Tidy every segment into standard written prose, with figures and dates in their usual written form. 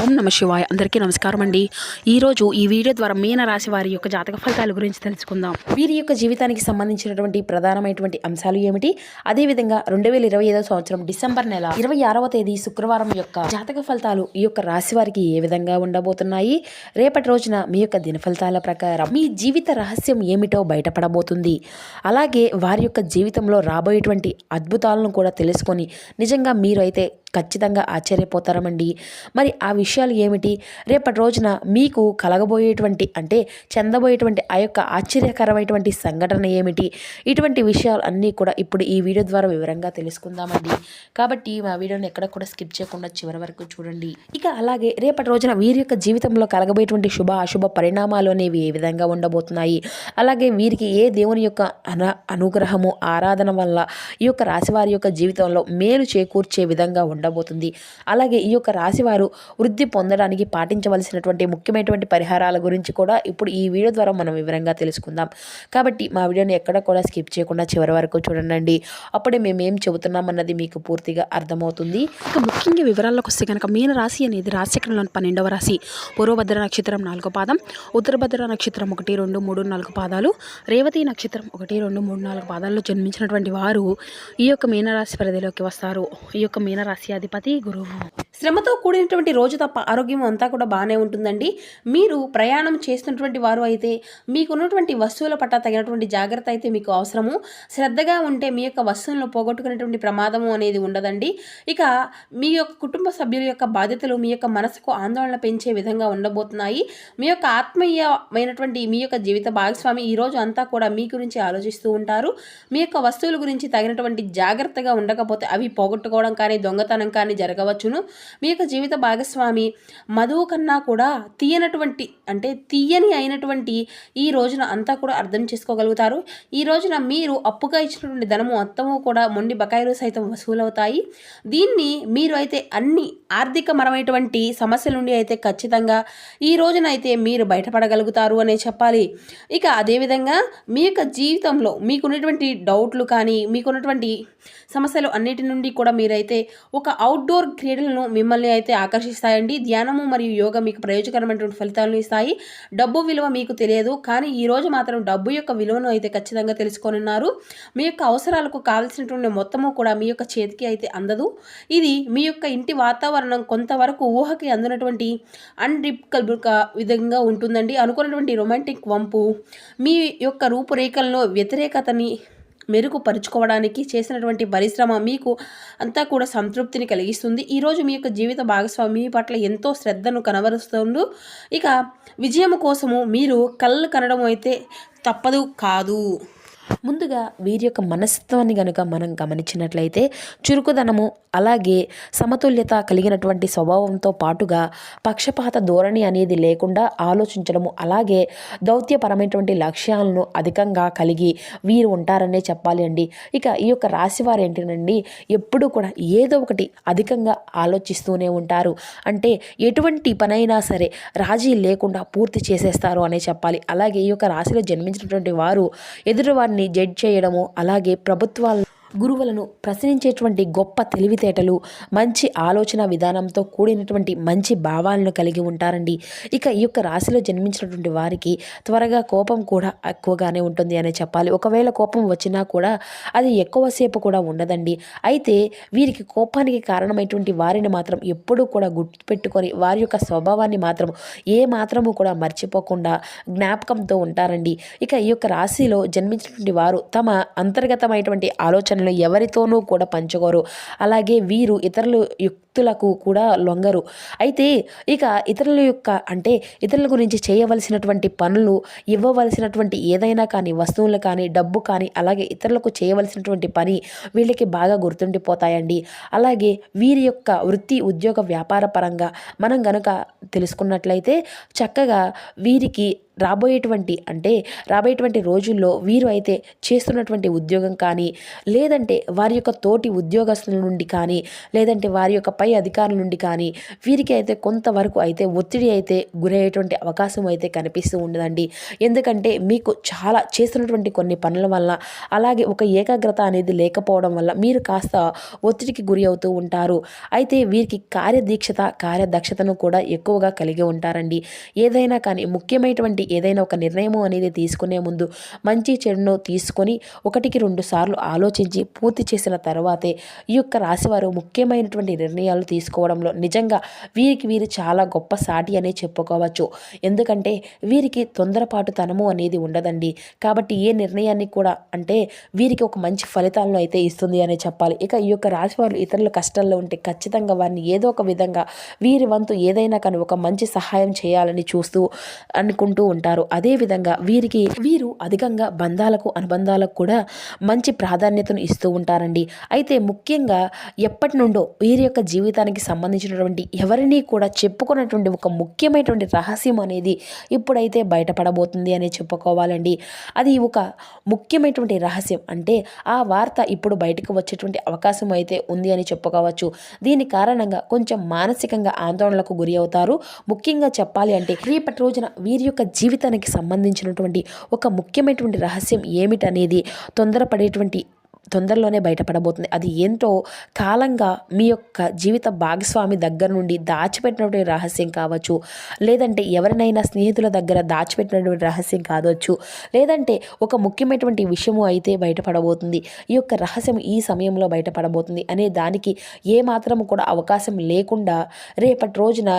ఓం నమ శివాయ. అందరికీ నమస్కారం అండి. ఈరోజు ఈ వీడియో ద్వారా మీన రాశి వారి యొక్క జాతక ఫలితాల గురించి తెలుసుకుందాం. వీరి యొక్క జీవితానికి సంబంధించినటువంటి ప్రధానమైనటువంటి అంశాలు ఏమిటి, అదేవిధంగా 2025 సంవత్సరం డిసెంబర్ నెల 26వ తేదీ శుక్రవారం యొక్క జాతక ఫలితాలు ఈ యొక్క రాశి వారికి ఏ విధంగా ఉండబోతున్నాయి, రేపటి రోజున మీ యొక్క దిన ఫలితాల ప్రకారం మీ జీవిత రహస్యం ఏమిటో బయటపడబోతుంది. అలాగే వారి యొక్క జీవితంలో రాబోయేటువంటి అద్భుతాలను కూడా తెలుసుకొని నిజంగా మీరు అయితే ఖచ్చితంగా ఆశ్చర్యపోతారమండి. మరి ఆ విషయాలు ఏమిటి, రేపటి రోజున మీకు కలగబోయేటువంటి అంటే చెందబోయేటువంటి ఆ యొక్క ఆశ్చర్యకరమైనటువంటి సంఘటన ఏమిటి, ఇటువంటి విషయాలు అన్నీ కూడా ఇప్పుడు ఈ వీడియో ద్వారా వివరంగా తెలుసుకుందామండి. కాబట్టి మా వీడియోని ఎక్కడ కూడా స్కిప్ చేయకుండా చివరి వరకు చూడండి. ఇక అలాగే రేపటి రోజున వీరి యొక్క జీవితంలో కలగబోయేటువంటి శుభ అశుభ పరిణామాలు అనేవి ఏ విధంగా ఉండబోతున్నాయి, అలాగే వీరికి ఏ దేవుని యొక్క అనుగ్రహము ఆరాధన వల్ల ఈ యొక్క రాశివారి యొక్క జీవితంలో మేలు చేకూర్చే విధంగా ఉండబోతుంది. అలాగే ఈ యొక్క రాశివారు వృద్ధి పొందడానికి పాటించవలసినటువంటి ముఖ్యమైనటువంటి పరిహారాల గురించి కూడా ఇప్పుడు ఈ వీడియో ద్వారా మనం వివరంగా తెలుసుకుందాం. కాబట్టి మా వీడియోని ఎక్కడ కూడా స్కిప్ చేయకుండా చివరి వరకు చూడండి. అప్పుడే మేము ఏం చెబుతున్నాం అన్నది మీకు పూర్తిగా అర్థమవుతుంది. ఇక ముఖ్యంగా వివరాల్లోకి వస్తే కనుక మీన రాశి అనేది రాశిచక్రంలోని 12వ రాశి. పూర్వభద్ర నక్షత్రం 4వ పాదం, ఉత్తరభద్ర నక్షత్రం 1, 2, 3, 4 పాదాలు, రేవతి నక్షత్రం 1, 2, 3, 4 పాదాల్లో జన్మించినటువంటి వారు ఈ యొక్క మీనరాశి పరిధిలోకి వస్తారు. ఈ యొక్క మీనరాశి అధిపతి గురువు. శ్రమతో కూడినటువంటి రోజు తప్ప ఆరోగ్యం అంతా కూడా బాగానే ఉంటుందండి. మీరు ప్రయాణం చేస్తున్నటువంటి వారు అయితే మీకున్నటువంటి వస్తువుల పట్ల తగినటువంటి జాగ్రత్త అయితే మీకు అవసరము. శ్రద్ధగా ఉంటే మీ యొక్క వస్తువులను పోగొట్టుకునేటువంటి ప్రమాదము అనేది ఉండదండి. ఇక మీ యొక్క కుటుంబ సభ్యుల యొక్క బాధ్యతలు మీ యొక్క మనసుకు ఆందోళన పెంచే విధంగా ఉండబోతున్నాయి. మీ యొక్క ఆత్మీయమైనటువంటి మీ యొక్క జీవిత భాగస్వామి ఈ రోజు అంతా కూడా మీ గురించి ఆలోచిస్తూ ఉంటారు. మీ యొక్క వస్తువుల గురించి తగినటువంటి జాగ్రత్తగా ఉండకపోతే అవి పోగొట్టుకోవడం కానీ దొంగతనం కానీ జరగవచ్చును. మీ యొక్క జీవిత భాగస్వామి మధువు కన్నా కూడా తీయని అయినటువంటి ఈ రోజున అంతా కూడా అర్థం చేసుకోగలుగుతారు. ఈ రోజున మీరు అప్పుగా ఇచ్చినటువంటి ధనము మొత్తము కూడా మొండి బకాయిలు సైతం వసూలవుతాయి. దీన్ని మీరు అయితే అన్ని ఆర్థికపరమైనటువంటి సమస్యల నుండి అయితే ఖచ్చితంగా ఈ రోజున అయితే మీరు బయటపడగలుగుతారు అనే చెప్పాలి. ఇక అదేవిధంగా మీ యొక్క జీవితంలో మీకున్నటువంటి డౌట్లు కానీ మీకున్నటువంటి సమస్యలు అన్నిటి నుండి కూడా మీరైతే ఒక అవుట్డోర్ క్రీడలను మిమ్మల్ని అయితే ఆకర్షిస్తాయండి. ధ్యానము మరియు యోగా మీకు ప్రయోజకరమైనటువంటి ఫలితాలను ఇస్తాయి. డబ్బు విలువ మీకు తెలియదు, కానీ ఈ రోజు మాత్రం డబ్బు యొక్క విలువను అయితే ఖచ్చితంగా తెలుసుకోనున్నారు. మీ యొక్క అవసరాలకు కావాల్సినటువంటి మొత్తము కూడా మీ యొక్క చేతికి అయితే అందదు. ఇది మీ యొక్క ఇంటి వాతావరణం కొంతవరకు ఊహకి అందినటువంటి అన్రిప్కబుల్ విధంగా ఉంటుందండి. అనుకున్నటువంటి రొమాంటిక్ వంపు మీ యొక్క రూపురేఖలను వ్యతిరేకతని మెరుగుపరుచుకోవడానికి చేసినటువంటి పరిశ్రమ మీకు అంతా కూడా సంతృప్తిని కలిగిస్తుంది. ఈరోజు మీ యొక్క జీవిత భాగస్వామి మీ పట్ల ఎంతో శ్రద్ధను కనబరుస్తుంది. ఇక విజయం కోసము మీరు కళ్ళు కనడం అయితే తప్పదు కాదు. ముందుగా వీరి యొక్క మనస్తత్వాన్ని కనుక మనం గమనించినట్లయితే చురుకుదనము అలాగే సమతుల్యత కలిగినటువంటి స్వభావంతో పాటుగా పక్షపాత ధోరణి అనేది లేకుండా ఆలోచించడము, అలాగే దౌత్యపరమైనటువంటి లక్ష్యాలను అధికంగా కలిగి వీరు ఉంటారనే చెప్పాలి అండి. ఇక ఈ యొక్క రాశి వారు ఏంటండి, ఎప్పుడు కూడా ఏదో ఒకటి అధికంగా ఆలోచిస్తూనే ఉంటారు. అంటే ఎటువంటి పనైనా సరే రాజీ లేకుండా పూర్తి చేసేస్తారు అనే చెప్పాలి. అలాగే ఈ యొక్క రాశిలో జన్మించినటువంటి వారు ఎదుటివారిని జడ్జ్ చేయడము, అలాగే ప్రభుత్వాలను గురువులను ప్రశ్నించేటువంటి గొప్ప తెలివితేటలు, మంచి ఆలోచన విధానంతో కూడినటువంటి మంచి భావాలను కలిగి ఉంటారండి. ఇక ఈ యొక్క రాశిలో జన్మించినటువంటి వారికి త్వరగా కోపం కూడా ఎక్కువగానే ఉంటుంది అనే చెప్పాలి. ఒకవేళ కోపం వచ్చినా కూడా అది ఎక్కువసేపు కూడా ఉండదండి. అయితే వీరికి కోపానికి కారణమైనటువంటి వారిని మాత్రం ఎప్పుడూ కూడా గుర్తుపెట్టుకొని వారి యొక్క స్వభావాన్ని మాత్రం ఏ మాత్రము కూడా మర్చిపోకుండా జ్ఞాపకంతో ఉంటారండి. ఇక ఈ యొక్క రాశిలో జన్మించినటువంటి వారు తమ అంతర్గతమైనటువంటి ఆలోచన ఎవరితోనూ కూడా పంచుకోరు. అలాగే వీరు యుక్తులకు కూడా లొంగరు. అయితే ఇక ఇతరుల గురించి చేయవలసినటువంటి పనులు, ఇవ్వవలసినటువంటి ఏదైనా కానీ వస్తువులు కానీ డబ్బు కానీ అలాగే ఇతరులకు చేయవలసినటువంటి పని వీళ్ళకి బాగా గుర్తుండిపోతాయండి. అలాగే వీరి యొక్క వృత్తి ఉద్యోగ వ్యాపార పరంగా మనం గనుక తెలుసుకున్నట్లయితే చక్కగా వీరికి రాబోయేటువంటి రోజుల్లో వీరు అయితే చేస్తున్నటువంటి ఉద్యోగం కానీ, లేదంటే వారి యొక్క తోటి ఉద్యోగస్తుల నుండి కానీ, లేదంటే వారి యొక్క పై అధికారుల నుండి కానీ వీరికి అయితే కొంతవరకు అయితే ఒత్తిడి అయితే గురయ్యేటువంటి అవకాశం అయితే కనిపిస్తూ ఉండదండి. ఎందుకంటే మీకు చాలా చేస్తున్నటువంటి కొన్ని పనుల వల్ల, అలాగే ఒక ఏకాగ్రత అనేది లేకపోవడం వల్ల మీరు కాస్త ఒత్తిడికి గురి అవుతూ ఉంటారు. అయితే వీరికి కార్యదక్షతను కూడా ఎక్కువగా కలిగి ఉంటారండి. ఏదైనా కానీ ముఖ్యమైనటువంటి ఏదైనా ఒక నిర్ణయము అనేది తీసుకునే ముందు మంచి చెడును తీసుకొని 1-2 సార్లు ఆలోచించి పూర్తి చేసిన తర్వాతే ఈ యొక్క రాశివారు ముఖ్యమైనటువంటి నిర్ణయాలు తీసుకోవడంలో నిజంగా వీరు చాలా గొప్ప సాటి అనే చెప్పుకోవచ్చు. ఎందుకంటే వీరికి తొందరపాటుతనము అనేది ఉండదండి. కాబట్టి ఏ నిర్ణయాన్ని కూడా వీరికి ఒక మంచి ఫలితాలను అయితే ఇస్తుంది అనే చెప్పాలి. ఇక ఈ యొక్క రాశి వారు ఇతరుల కష్టాల్లో ఉంటే ఖచ్చితంగా వారిని ఏదో ఒక విధంగా వీరి వంతు ఏదైనా కానీ ఒక మంచి సహాయం చేయాలని అనుకుంటూ ఉంటారు. అదేవిధంగా వీరు అధికంగా అనుబంధాలకు కూడా మంచి ప్రాధాన్యతను ఇస్తూ ఉంటారండి. అయితే ముఖ్యంగా ఎప్పటి నుండో వీరి యొక్క జీవితానికి సంబంధించినటువంటి ఎవరినీ కూడా చెప్పుకున్నటువంటి ఒక ముఖ్యమైనటువంటి రహస్యం అనేది ఇప్పుడైతే బయటపడబోతుంది అని చెప్పుకోవాలండి. అది ఒక ముఖ్యమైనటువంటి రహస్యం. ఆ వార్త ఇప్పుడు బయటకు వచ్చేటువంటి అవకాశం అయితే ఉంది అని చెప్పుకోవచ్చు. దీని కారణంగా కొంచెం మానసికంగా ఆందోళనలకు గురి అవుతారు. ముఖ్యంగా చెప్పాలి అంటే రేపటి రోజున వీరి యొక్క జీవితానికి సంబంధించినటువంటి ఒక ముఖ్యమైనటువంటి రహస్యం ఏమిటనేది తొందరలోనే బయటపడబోతుంది. అది ఏంటో కాలంగా మీ యొక్క జీవిత భాగస్వామి దగ్గర నుండి దాచిపెట్టినటువంటి రహస్యం కావచ్చు, లేదంటే ఎవరినైనా స్నేహితుల దగ్గర దాచిపెట్టినటువంటి రహస్యం కావచ్చు, లేదంటే ఒక ముఖ్యమైనటువంటి విషయము అయితే బయటపడబోతుంది. ఈ యొక్క రహస్యం ఈ సమయంలో బయటపడబోతుంది అనే దానికి ఏమాత్రము కూడా అవకాశం లేకుండా రేపటి రోజున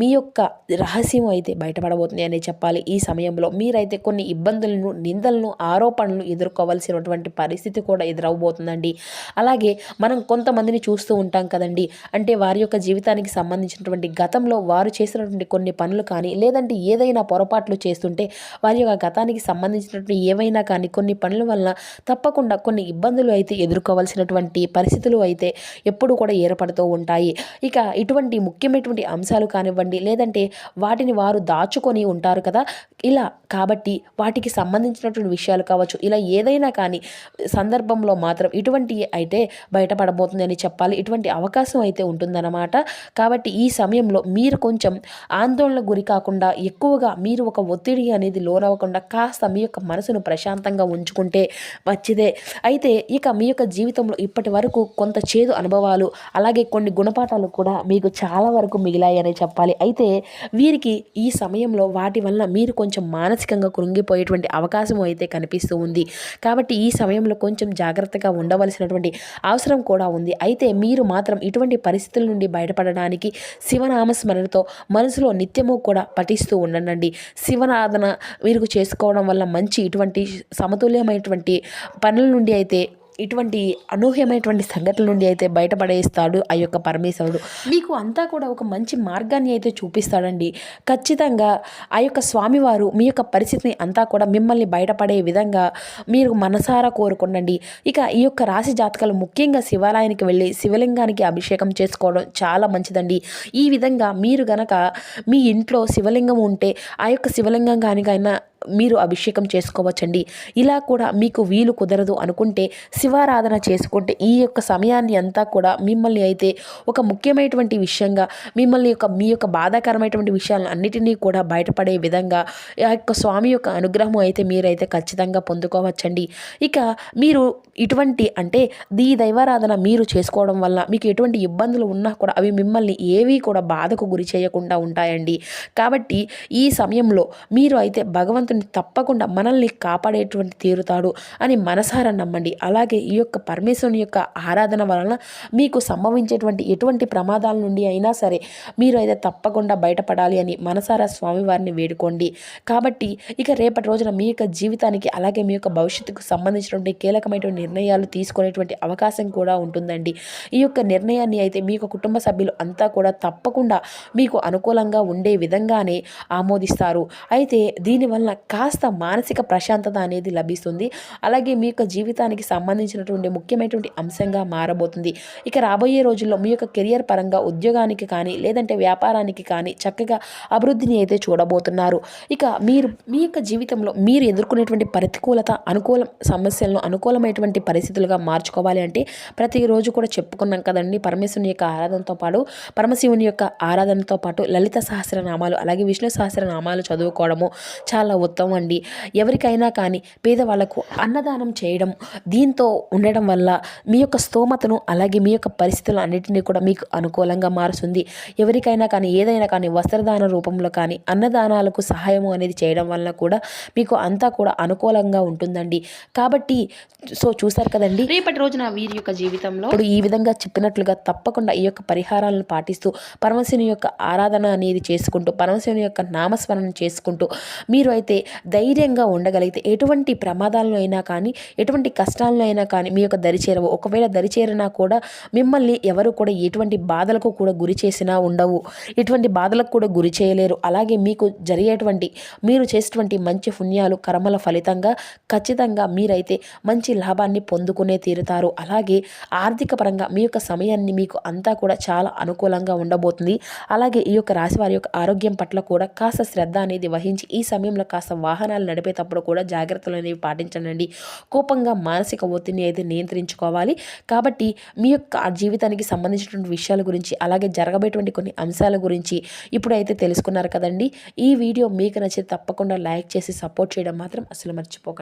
మీ యొక్క రహస్యం అయితే బయటపడబోతుంది అనే చెప్పాలి. ఈ సమయంలో మీరైతే కొన్ని ఇబ్బందులను, నిందలను, ఆరోపణలు ఎదుర్కోవాల్సినటువంటి పరిస్థితి కూడా ఎదురవబోతుందండి. అలాగే మనం కొంతమందిని చూస్తూ ఉంటాం కదండి. వారి యొక్క జీవితానికి సంబంధించినటువంటి గతంలో వారు చేసినటువంటి కొన్ని పనులు కానీ, లేదంటే ఏదైనా పొరపాట్లు చేస్తుంటే వారి యొక్క గతానికి సంబంధించినటువంటి ఏవైనా కానీ కొన్ని పనుల వల్ల తప్పకుండా కొన్ని ఇబ్బందులు అయితే ఎదుర్కోవాల్సినటువంటి పరిస్థితులు అయితే ఎప్పుడు కూడా ఏర్పడుతూ ఉంటాయి. ఇక ఇటువంటి ముఖ్యమైనటువంటి అంశాలు కానివ్వండి, లేదంటే వాటిని వారు దాచుకొని ఉంటారు కదా, ఇలా కాబట్టి వాటికి సంబంధించినటువంటి విషయాలు కావచ్చు, ఇలా ఏదైనా కానీ సందర్భంలో మాత్రం ఇటువంటి అయితే బయటపడబోతుంది అని చెప్పాలి. ఇటువంటి అవకాశం అయితే ఉంటుందన్నమాట. కాబట్టి ఈ సమయంలో మీరు కొంచెం ఆందోళనకు గురి కాకుండా, ఎక్కువగా మీరు ఒక ఒత్తిడి అనేది లోనవ్వకుండా కాస్త మీ యొక్క మనసును ప్రశాంతంగా ఉంచుకుంటే మంచిదే. అయితే ఇక మీ యొక్క జీవితంలో ఇప్పటి వరకు కొంత చేదు అనుభవాలు, అలాగే కొన్ని గుణపాఠాలు కూడా మీకు చాలా వరకు మిగిలాయని చెప్పాలి. అయితే వీరికి ఈ సమయంలో వాటి వల్ల మీరు కొంచెం మానసికంగా కృంగిపోయేటువంటి అవకాశం అయితే కనిపిస్తూ ఉంది. కాబట్టి ఈ సమయంలో కొంచెం జాగ్రత్తగా ఉండవలసినటువంటి అవసరం కూడా ఉంది. అయితే మీరు మాత్రం ఇటువంటి పరిస్థితుల నుండి బయటపడడానికి శివనామస్మరణతో మనసులో నిత్యము కూడా పఠిస్తూ ఉండండి. శివనారాధన వీరికి చేసుకోవడం వల్ల మంచి ఇటువంటి సమతుల్యమైనటువంటి పనుల నుండి అయితే, ఇటువంటి అనూహ్యమైనటువంటి సంఘటనల నుండి అయితే బయటపడేస్తాడు ఆ యొక్క పరమేశ్వరుడు. మీకు అంతా కూడా ఒక మంచి మార్గాన్ని అయితే చూపిస్తాడండి. ఖచ్చితంగా ఆ యొక్క స్వామివారు మీ యొక్క పరిస్థితిని అంతా కూడా మిమ్మల్ని బయటపడే విధంగా మీరు మనసారా కోరుకోండి. ఇక ఈ యొక్క రాశి జాతకాలు ముఖ్యంగా శివాలయానికి వెళ్ళి శివలింగానికి అభిషేకం చేసుకోవడం చాలా మంచిదండి. ఈ విధంగా మీరు గనక మీ ఇంట్లో శివలింగం ఉంటే ఆ యొక్క శివలింగం కానికైనా మీరు అభిషేకం చేసుకోవచ్చండి. ఇలా కూడా మీకు వీలు కుదరదు అనుకుంటే శివారాధన చేసుకుంటే ఈ యొక్క సమయాన్ని అంతా కూడా మిమ్మల్ని అయితే ఒక ముఖ్యమైనటువంటి విషయంగా మీ యొక్క బాధాకరమైనటువంటి విషయాలను అన్నిటినీ కూడా బయటపడే విధంగా ఆ యొక్క స్వామి యొక్క అనుగ్రహం అయితే మీరైతే ఖచ్చితంగా పొందుకోవచ్చండి. ఇక మీరు ఇటువంటి ఈ దైవారాధన మీరు చేసుకోవడం వల్ల మీకు ఎటువంటి ఇబ్బందులు ఉన్నా కూడా అవి మిమ్మల్ని ఏవీ కూడా బాధకు గురి చేయకుండా ఉంటాయండి. కాబట్టి ఈ సమయంలో మీరు అయితే భగవంతుని తప్పకుండా మనల్ని కాపాడేటువంటి తీరుతాడు అని మనసారా నమ్మండి. అలాగే ఈ యొక్క పరమేశ్వరుని యొక్క ఆరాధన వలన మీకు సంభవించేటువంటి ఎటువంటి ప్రమాదాల నుండి అయినా సరే మీరు అయితే తప్పకుండా బయటపడాలి అని మనసారా స్వామివారిని వేడుకోండి. కాబట్టి ఇక రేపటి రోజున మీ యొక్క జీవితానికి, అలాగే మీ యొక్క భవిష్యత్తుకు సంబంధించినటువంటి కీలకమైనటువంటి నిర్ణయాలు తీసుకునేటువంటి అవకాశం కూడా ఉంటుందండి. ఈ యొక్క నిర్ణయాన్ని అయితే మీ యొక్క కుటుంబ సభ్యులు అంతా కూడా తప్పకుండా మీకు అనుకూలంగా ఉండే విధంగానే ఆమోదిస్తారు. అయితే దీనివల్ల కాస్త మానసిక ప్రశాంతత అనేది లభిస్తుంది. అలాగే మీ యొక్క జీవితానికి సంబంధించినటువంటి ముఖ్యమైనటువంటి అంశంగా మారబోతుంది. ఇక రాబోయే రోజుల్లో మీ యొక్క కెరియర్ పరంగా ఉద్యోగానికి కానీ లేదంటే వ్యాపారానికి కానీ చక్కగా అభివృద్ధిని అయితే చూడబోతున్నారు. ఇక మీరు మీ యొక్క జీవితంలో మీరు ఎదుర్కొనేటువంటి ప్రతికూలత అనుకూల సమస్యలను అనుకూలమైనటువంటి పరిస్థితులుగా మార్చుకోవాలి అంటే ప్రతిరోజు కూడా చెప్పుకున్నాం కదండి, పరమేశ్వరుని యొక్క ఆరాధనతో పాటు పరమశివుని యొక్క ఆరాధనతో పాటు లలిత సహస్రనామాలు అలాగే విష్ణు సహస్రనామాలు చదువుకోవడము చాలా ఉత్తమం అండి. ఎవరికైనా కానీ పేదవాళ్లకు అన్నదానం చేయడం, దీంతో ఉండడం వల్ల మీ యొక్క స్తోమతను అలాగే మీ యొక్క పరిస్థితులు అన్నిటినీ కూడా మీకు అనుకూలంగా మారుస్తుంది. ఎవరికైనా కానీ ఏదైనా కానీ వస్త్రదాన రూపంలో కానీ అన్నదానాలకు సహాయము అనేది చేయడం వల్ల కూడా మీకు అంతా కూడా అనుకూలంగా ఉంటుందండి. కాబట్టి చూసారు కదండి, రేపటి రోజున వీరి యొక్క జీవితంలో ఇప్పుడు ఈ విధంగా చెప్పినట్లుగా తప్పకుండా ఈ యొక్క పరిహారాలను పాటిస్తూ పరమశివుని యొక్క ఆరాధన అనేది చేసుకుంటూ పరమశివుని యొక్క నామస్మరణ చేసుకుంటూ మీరు అయితే ధైర్యంగా ఉండగలిగితే ఎటువంటి ప్రమాదాలను అయినా కానీ ఎటువంటి కష్టాలను అయినా కానీ మీ యొక్క దరిచేరవు. ఒకవేళ దరిచేరినా కూడా మిమ్మల్ని ఎవరు కూడా ఎటువంటి బాధలకు కూడా గురి చేసినా ఉండవు, ఎటువంటి బాధలకు కూడా గురి చేయలేరు. అలాగే మీకు జరిగేటువంటి మీరు చేసేటువంటి మంచి పుణ్యాలు కర్మల ఫలితంగా ఖచ్చితంగా మీరైతే మంచి లాభాన్ని పొందుకునే తీరుతారు. అలాగే ఆర్థిక పరంగా మీ యొక్క సమయాన్ని మీకు అంతా కూడా చాలా అనుకూలంగా ఉండబోతుంది. అలాగే ఈ యొక్క రాశి వారి యొక్క ఆరోగ్యం పట్ల కూడా కాస్త శ్రద్ధ అనేది వహించి ఈ సమయంలో కాస్త వాహనాలు నడిపేటప్పుడు కూడా జాగ్రత్తలు అనేవి పాటించండి. కోపంగా మానసిక ఒత్తిడిని అయితే నియంత్రించుకోవాలి. కాబట్టి మీ యొక్క జీవితానికి సంబంధించినటువంటి విషయాల గురించి అలాగే జరగబోయేటువంటి కొన్ని అంశాల గురించి ఇప్పుడైతే తెలుసుకున్నారు కదండి. ఈ వీడియో మీకు నచ్చితే తప్పకుండా లైక్ చేసి సపోర్ట్ చేయడం మాత్రం అసలు మర్చిపోకండి.